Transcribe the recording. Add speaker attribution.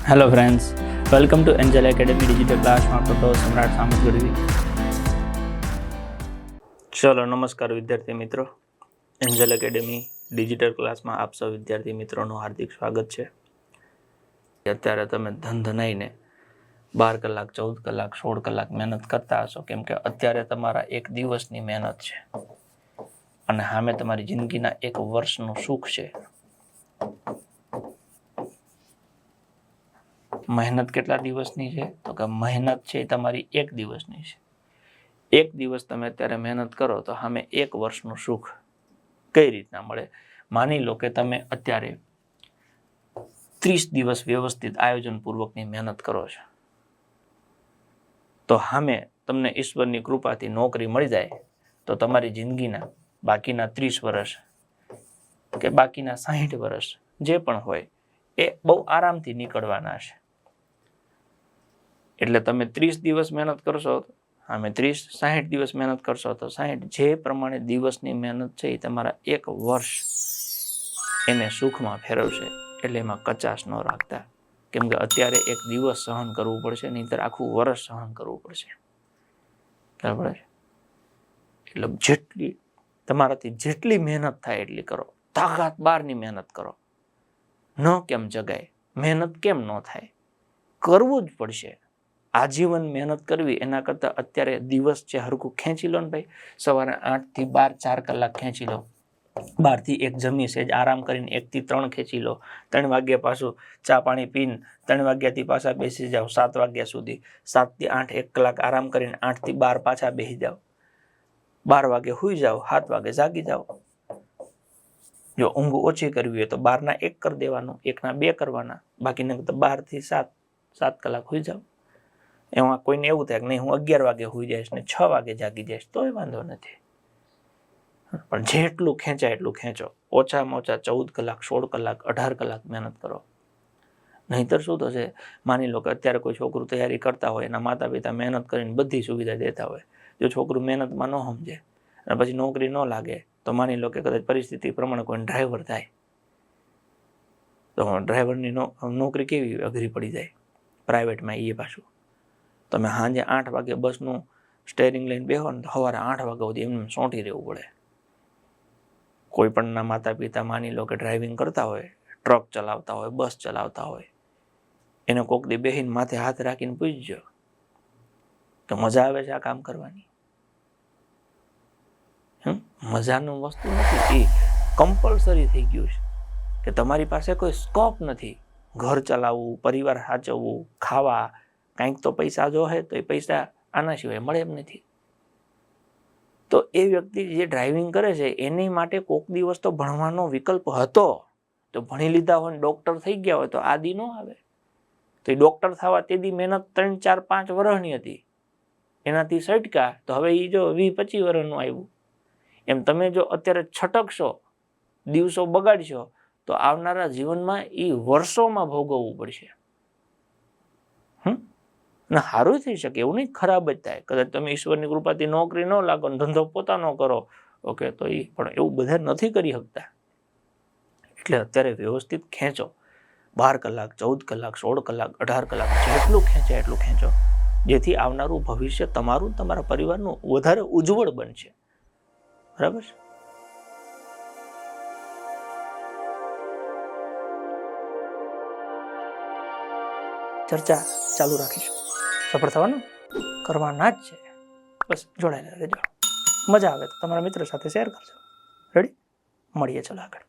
Speaker 1: Hello friends, welcome to Angel academy digital ક્લાસમાં તો સમ્રાટ સામત ગઢવી. ચલો નમસ્કાર વિદ્યાર્થી મિત્રો, એન્જલ એકેડેમી ડિજિટલ ક્લાસમાં આપ સૌ વિદ્યાર્થી મિત્રોનું હાર્દિક સ્વાગત છે. અત્યારે તમે ધંધનાઈને 12 કલાક 14 કલાક 16 કલાક મહેનત કરતા હશો, કેમ કે અત્યારે તમારા એક દિવસની મહેનત છે અને સામે તમારી જિંદગીના એક વર્ષનું સુખ છે. મહેનત કેટલા દિવસની છે? તો કે મહેનત છે એ તમારી એક દિવસની છે. એક દિવસ તમે અત્યારે મહેનત કરો તો સામે એક વર્ષનું સુખ કઈ રીતના મળે? માની લો કે તમે અત્યારે 30 દિવસ વ્યવસ્થિત આયોજન પૂર્વકની મહેનત કરો છો, તો સામે તમને ઈશ્વરની કૃપાથી નોકરી મળી જાય તો તમારી જિંદગીના બાકીના 30 વર્ષ કે બાકીના 60 વર્ષ જે પણ હોય એ બહુ આરામથી નીકળવાના છે. એટલે તમે 30 દિવસ મહેનત કરશો, આમે 60 દિવસ મહેનત કરશો તો 60 જે પ્રમાણે દિવસની મહેનત છે એ તમારા એક વર્ષ એને સુખમાં ફેરવશે. એટલે એમાં કચાશ ન રાખતા, કેમ કે અત્યારે એક દિવસ સહન કરવું પડશે, નહીંતર આખું વર્ષ સહન કરવું પડશે. બરાબર છે? એટલે જેટલી તમારાથી જેટલી મહેનત થાય એટલી કરો, તાકાત બહારની મહેનત કરો. ન કેમ જગાય, મહેનત કેમ ન થાય, કરવું જ પડશે. આજીવન મહેનત કરવી એના કરતાં અત્યારે દિવસ છે હરખું ખેંચી લો ને ભાઈ. સવારે 8 થી 12 4 કલાક ખેંચી લો, 12 થી 1 જમી સેજ આરામ કરીને 1 થી 3 ખેંચી લો, 3 વાગ્યા પાછું ચા પાણી પીને 3 વાગ્યાથી પાછા બેસી જાઓ 7 વાગ્યા સુધી, 7 થી 8 1 કલાક આરામ કરીને 8 થી 12 પાછા બેસી જાઓ, 12 વાગે સુઈ જાઓ, 7 વાગે જાગી જાઓ. જો ઊંઘ ઓછી કરવી હોય તો 12 ના 1 કરી દેવાનું, 1 ના 2 કરવાના, બાકીના 12 થી 7 કલાક સુઈ જાઓ. એમાં કોઈને એવું થાય કે નહીં હું 11 વાગે સુઈ જઈશ ને 6 વાગે જાગી જઈશ, તોય વાંધો નથી. પણ જેટલું ખેંચાય એટલું ખેંચો. ઓછામાં ઓછા 14 કલાક 16 કલાક 18 કલાક મહેનત કરો. નહીંતર શું થશે? માની લો કે અત્યારે કોઈ છોકરું તૈયારી કરતા હોય, એના માતા પિતા મહેનત કરીને બધી સુવિધા દેતા હોય, જો છોકરું મહેનતમાં ન સમજે અને પછી નોકરી ન લાગે તો માની લો કે કદાચ પરિસ્થિતિ પ્રમાણે કોઈ ડ્રાઈવર થાય તો ડ્રાઈવરની નોકરી કેવી અઘરી પડી જાય પ્રાઇવેટમાં. એ પાછું તમે સાંજે 8 વાગે બસનું સ્ટેરિંગ લઈને બેહો ને તો સવારે 8 વાગ્યા સુધી એમને સોંટી રહેવું પડે. કોઈ પણના માતા પિતા માની લો કે ડ્રાઇવિંગ કરતા હોય, ટ્રક ચલાવતા હોય, બસ ચલાવતા હોય, એને કોક દી બેહીને માથે હાથ રાખીને પૂછજો કે મજા આવે છે આ કામ કરવાની? મજાનું વસ્તુ નથી, એ કમ્પલસરી થઈ ગયું છે કે તમારી પાસે કોઈ સ્કોપ નથી. ઘર ચલાવવું, પરિવાર સાચવવું, ખાવા, કંઈક તો પૈસા જો હે તો એ પૈસા આના સિવાય મળે એમ નથી. તો એ વ્યક્તિ જે ડ્રાઇવિંગ કરે છે એની માટે કોક દિવસ તો ભણવાનો વિકલ્પ હતો. તો ભણી લીધા હોય, ડોક્ટર થઈ ગયા હોય તો આદિ ન આવે. તો એ ડોક્ટર થવા તેદી મહેનત 3 4 5 વર્ષની હતી, એનાથી સટકા તો હવે એ જો 20 25 વર્ષનું આવ્યું. એમ તમે જો અત્યારે છટકશો, દિવસો બગાડશો, તો આવનારા જીવનમાં એ વર્ષોમાં ભોગવવું પડશે. અને સારું થઈ શકે, એવું નહીં ખરાબ જ થાય. કદાચ તમે ઈશ્વરની કૃપાથી નોકરી ન લાગો, ધંધો પોતાનો કરો, ઓકે, તો એ પણ એવું બધા નથી કરી શકતા. એટલે અત્યારે વ્યવસ્થિત ખેંચો. 12 કલાક 14 કલાક 16 કલાક 18 કલાક જેટલું ખેંચાય એટલું ખેંચો, જેથી આવનારું ભવિષ્ય તમારું તમારા પરિવારનું વધારે ઉજ્જવળ બનશે. બરાબર છે? ચર્ચા ચાલુ રાખીશું. સફળ થવાનું કરવાના જ છે. બસ જોડાયેલા રહેજો. મજા આવે તો તમારા મિત્રો સાથે શેર કરજો. રેડી? મળીએ ચલો આગળ.